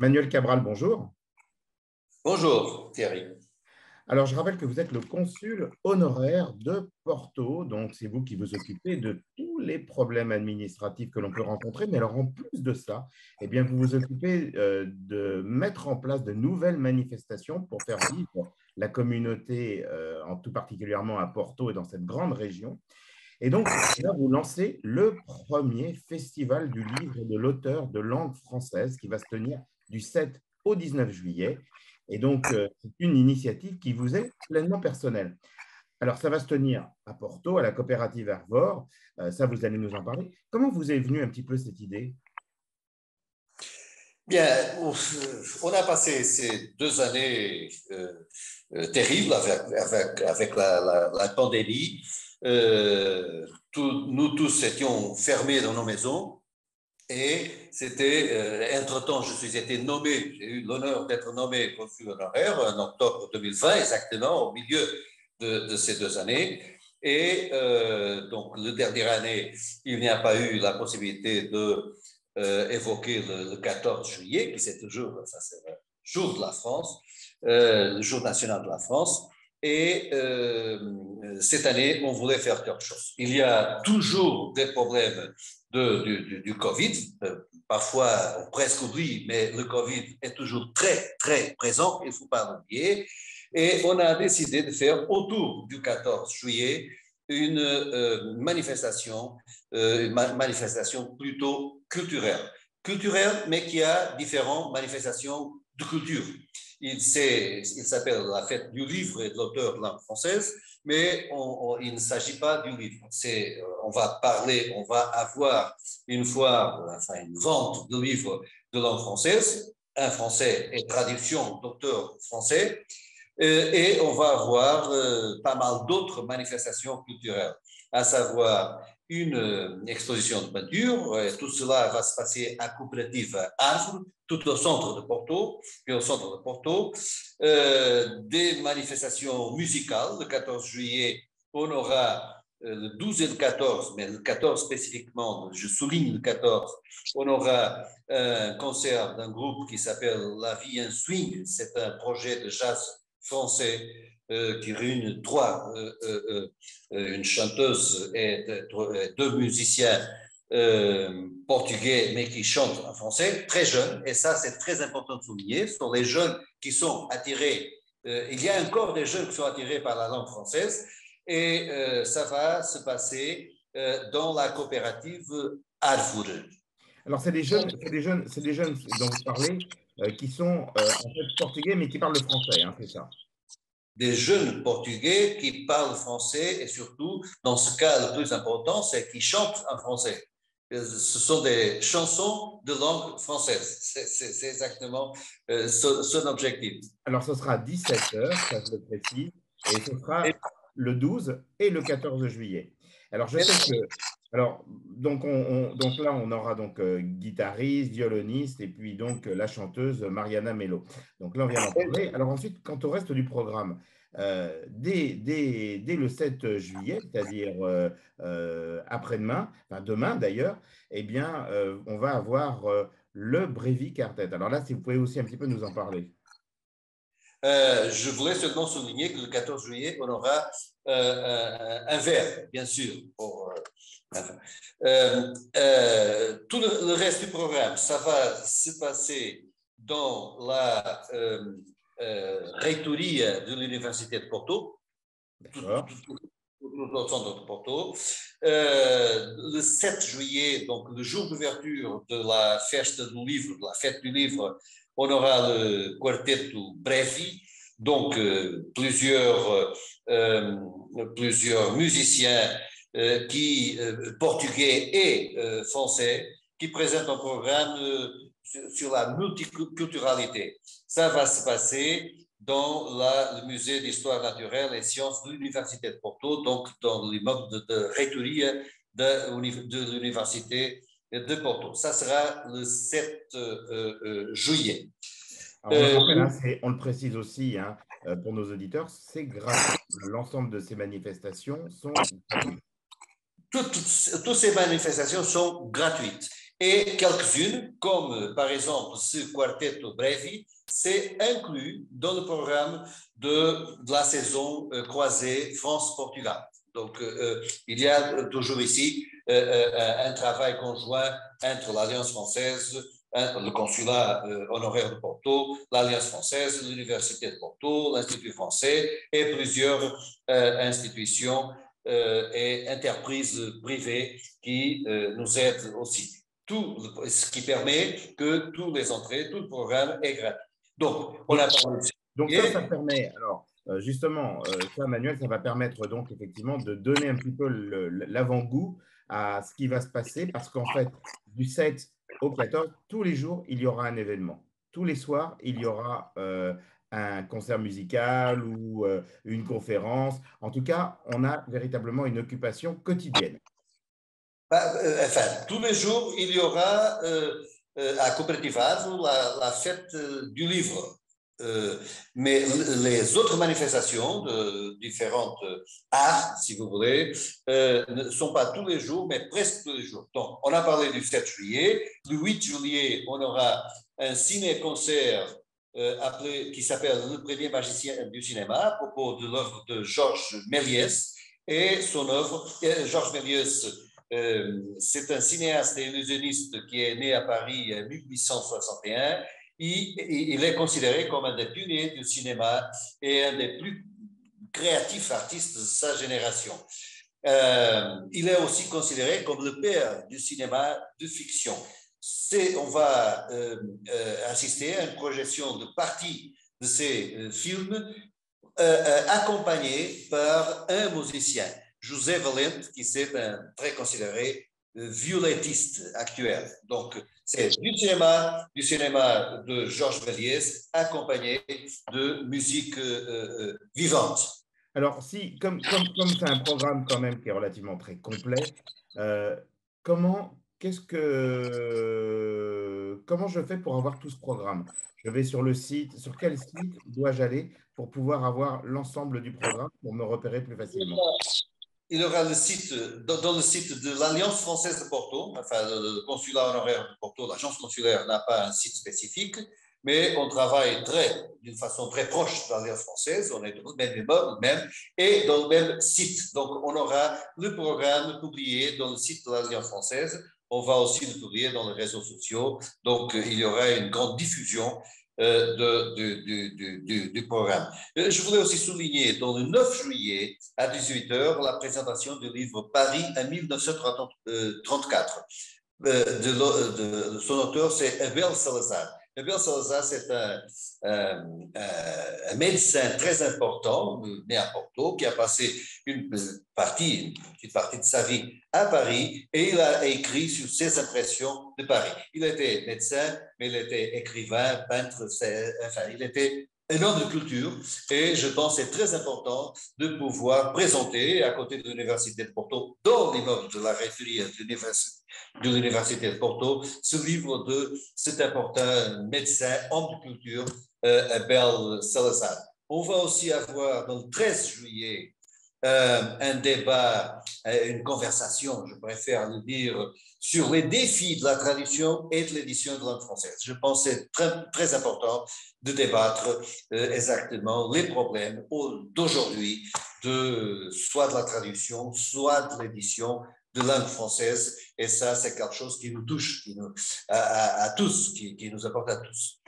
Manuel Cabral, bonjour. Bonjour Thierry. Alors, je rappelle que vous êtes le consul honoraire de Porto, donc c'est vous qui vous occupez de tous les problèmes administratifs que l'on peut rencontrer. Mais alors, en plus de ça, eh bien, vous vous occupez de mettre en place de nouvelles manifestations pour faire vivre la communauté, en tout particulièrement à Porto et dans cette grande région. Et donc, là, vous lancez le premier festival du livre et de l'auteur de langue française qui va se tenir du 7 au 19 juillet. Et donc, c'est une initiative qui vous est pleinement personnelle. Alors, ça va se tenir à Porto, à la coopérative Arvor. Ça, vous allez nous en parler. Comment vous est venue un petit peu cette idée? Bien, on a passé ces 2 années terribles avec la pandémie. Nous tous étions fermés dans nos maisons et entre-temps, j'ai eu l'honneur d'être nommé consul honoraire en octobre 2020, exactement au milieu de ces 2 années. Et donc, la dernière année, il n'y a pas eu la possibilité de évoquer le 14 juillet, qui c'est toujours, ça c'est le jour de la France, le jour national de la France. Et cette année, on voulait faire quelque chose. Il y a toujours des problèmes du Covid. Parfois, on presque oublie, mais le Covid est toujours très, très présent. Il ne faut pas l'oublier. Et on a décidé de faire autour du 14 juillet une manifestation plutôt culturelle, mais qui a différentes manifestations de culture. Il s'appelle la fête du livre et de l'auteur de langue française, mais il ne s'agit pas du livre. On va avoir une vente de livres de langue française, un français et traduction d'auteur français, et on va avoir pas mal d'autres manifestations culturelles, à savoir une exposition de peinture. Tout cela va se passer à Coopérative Arvor, tout au centre de Porto, des manifestations musicales. Le 14 juillet, on aura le 12 et le 14, mais le 14 spécifiquement, je souligne le 14, on aura un concert d'un groupe qui s'appelle La Vie en Swing. C'est un projet de jazz français qui réunit une chanteuse et 2 musiciens portugais, mais qui chantent en français, très jeunes. Et ça, c'est très important de souligner. Ce sont les jeunes qui sont attirés. Il y a encore des jeunes qui sont attirés par la langue française. Et ça va se passer dans la coopérative Arvor. Alors, c'est des jeunes dont vous parlez qui sont en fait portugais, mais qui parlent le français, hein, c'est ça? Des jeunes portugais qui parlent français et surtout, dans ce cas, le plus important, c'est qu'ils chantent en français. Ce sont des chansons de langue française. C'est exactement son objectif. Alors, ce sera à 17 heures, ça je le précise, et ce sera le 12 et le 14 juillet. Alors, je sais que, alors, donc là, on aura donc guitariste, violoniste, et puis donc la chanteuse Mariana Melo. Donc là, on vient d'en parler. Alors ensuite, quant au reste du programme, dès le 7 juillet, c'est-à-dire après-demain, enfin demain d'ailleurs, eh bien, on va avoir le Brevi Quartet. Alors là, si vous pouvez aussi un petit peu nous en parler. Je voulais seulement souligner que le 14 juillet, on aura un verre, bien sûr. Tout le reste du programme, ça va se passer dans la reitoria de l'Université de Porto, tout au centre de Porto. Le 7 juillet, donc le jour d'ouverture de la fête du livre, de la fête du livre, on aura le quarteto Brevi, donc plusieurs musiciens portugais et français qui présentent un programme sur la multiculturalité. Ça va se passer dans le musée d'histoire naturelle et sciences de l'Université de Porto, donc dans l'immeuble de reitoria de l'Université de Porto. Ça sera le 7 juillet. Alors, on le rappelle, hein, on le précise aussi hein, pour nos auditeurs, c'est gratuit. L'ensemble de ces manifestations sont gratuites. Toutes ces manifestations sont gratuites. Et quelques-unes, comme par exemple ce quartetto brevi, c'est inclus dans le programme de la saison croisée France-Portugal. Donc, il y a toujours ici un travail conjoint entre l'Alliance française, le consulat honoraire de Porto, l'Alliance française, l'Université de Porto, l'Institut français et plusieurs institutions et entreprises privées qui nous aident aussi. Tout ce qui permet que tous les entrées, tout le programme est gratuit. Donc, on a parlé de donc ça permet, alors justement, ça, Manuel, ça va permettre donc effectivement de donner un petit peu l'avant-goût à ce qui va se passer, parce qu'en fait, du 7 au 14, tous les jours, il y aura un événement. Tous les soirs, il y aura un concert musical ou une conférence. En tout cas, on a véritablement une occupation quotidienne. Enfin, tous les jours, il y aura à Cooperativado la fête du livre. Mais les autres manifestations de différentes arts, si vous voulez, ne sont pas tous les jours, mais presque tous les jours. Donc, on a parlé du 7 juillet. Le 8 juillet, on aura un ciné-concert qui s'appelle Le premier magicien du cinéma, à propos de l'œuvre de Georges Méliès. Et son œuvre, Georges Méliès, c'est un cinéaste et illusionniste qui est né à Paris en 1861. Il est considéré comme un des pionniers du cinéma et un des plus créatifs artistes de sa génération. Il est aussi considéré comme le père du cinéma de fiction. On va assister à une projection de partie de ces films accompagné par un musicien, José Valente, qui est un très considéré violontiste actuel. Donc, c'est du cinéma de Georges Méliès, accompagné de musique vivante. Alors, si, comme c'est un programme quand même qui est relativement très complet, comment je fais pour avoir tout ce programme? Je vais sur le site, sur quel site dois-je aller pour pouvoir avoir l'ensemble du programme pour me repérer plus facilement? Il y aura le site, dans le site de l'Alliance française de Porto, enfin le consulat honoraire de Porto, l'agence consulaire n'a pas un site spécifique, mais on travaille d'une façon très proche de l'Alliance française, on est dans le même immeuble même, et dans le même site. Donc on aura le programme publié dans le site de l'Alliance française, on va aussi le publier dans les réseaux sociaux, donc il y aura une grande diffusion du programme. Je voulais aussi souligner, dans le 9 juillet, à 18 heures, la présentation du livre Paris en 1934. Son auteur, c'est Abel Salazar. Abel Salazar, c'est un médecin très important, né à Porto, qui a passé une petite partie de sa vie à Paris, et il a écrit sur ses impressions de Paris. Il était médecin, mais il était écrivain, peintre, enfin, il était un homme de culture, et je pense que c'est très important de pouvoir présenter, à côté de l'Université de Porto, dans l'immeuble de la reiterie de l'Université de Porto, ce livre de cet important médecin, homme de culture, Abel Salazar. On va aussi avoir, dans le 13 juillet, un débat, une conversation, je préfère le dire, sur les défis de la traduction et de l'édition de langue française. Je pense que c'est très, très important de débattre exactement les problèmes d'aujourd'hui, soit de la traduction, soit de l'édition de langue française. Et ça, c'est quelque chose qui nous touche à tous, qui nous apporte à tous.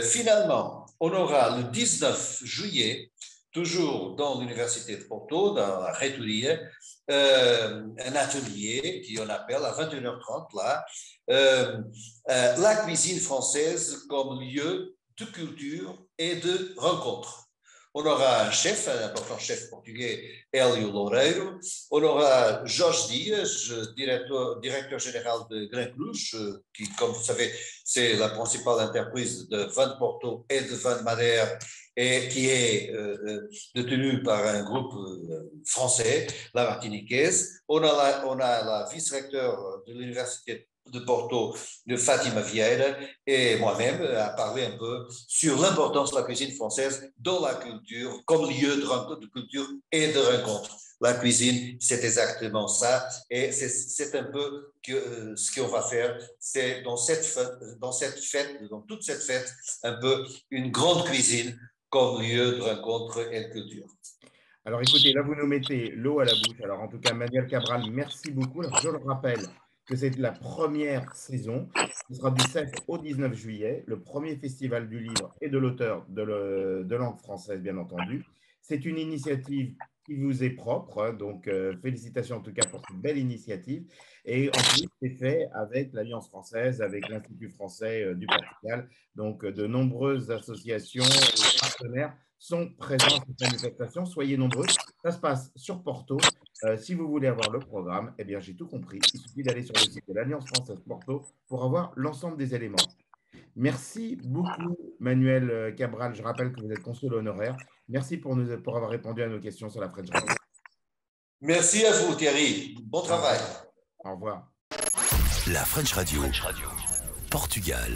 Finalement, on aura le 19 juillet, toujours dans l'Université de Porto, dans la reitoria, un atelier qui on appelle à 21h30 là, la cuisine française comme lieu de culture et de rencontre. On aura un chef, un important chef portugais, Hélio Loureiro. On aura Jorge Dias, directeur général de Gran Cruz, qui, comme vous savez, c'est la principale entreprise de vin de Porto et de vin de Madère, et qui est détenue par un groupe français, la Martiniquaise. On a la vice-recteur de l'Université de Porto, de Fatima Vieira, et moi-même a parlé un peu sur l'importance de la cuisine française dans la culture, comme lieu de culture et de rencontre. La cuisine, c'est exactement ça, et c'est un peu ce qu'on va faire, c'est dans toute cette fête, un peu une grande cuisine comme lieu de rencontre et de culture. Alors écoutez, là vous nous mettez l'eau à la bouche. Alors en tout cas, Manuel Cabral, merci beaucoup. Alors je le rappelle que c'est la première saison. Ce sera du 7 au 19 juillet, le premier festival du livre et de l'auteur de langue française, bien entendu. C'est une initiative qui vous est propre, hein, donc félicitations en tout cas pour cette belle initiative. Et en plus, c'est fait avec l'Alliance française, avec l'Institut français du Portugal. Donc de nombreuses associations et partenaires sont présents à cette manifestation. Soyez nombreux. Ça se passe sur Porto. Si vous voulez avoir le programme, eh bien, j'ai tout compris. Il suffit d'aller sur le site de l'Alliance française Porto pour avoir l'ensemble des éléments. Merci beaucoup, Manuel Cabral. Je rappelle que vous êtes consul honoraire. Merci pour avoir répondu à nos questions sur la French Radio. Merci à vous, Thierry. Bon travail. Au revoir. La French Radio. Portugal.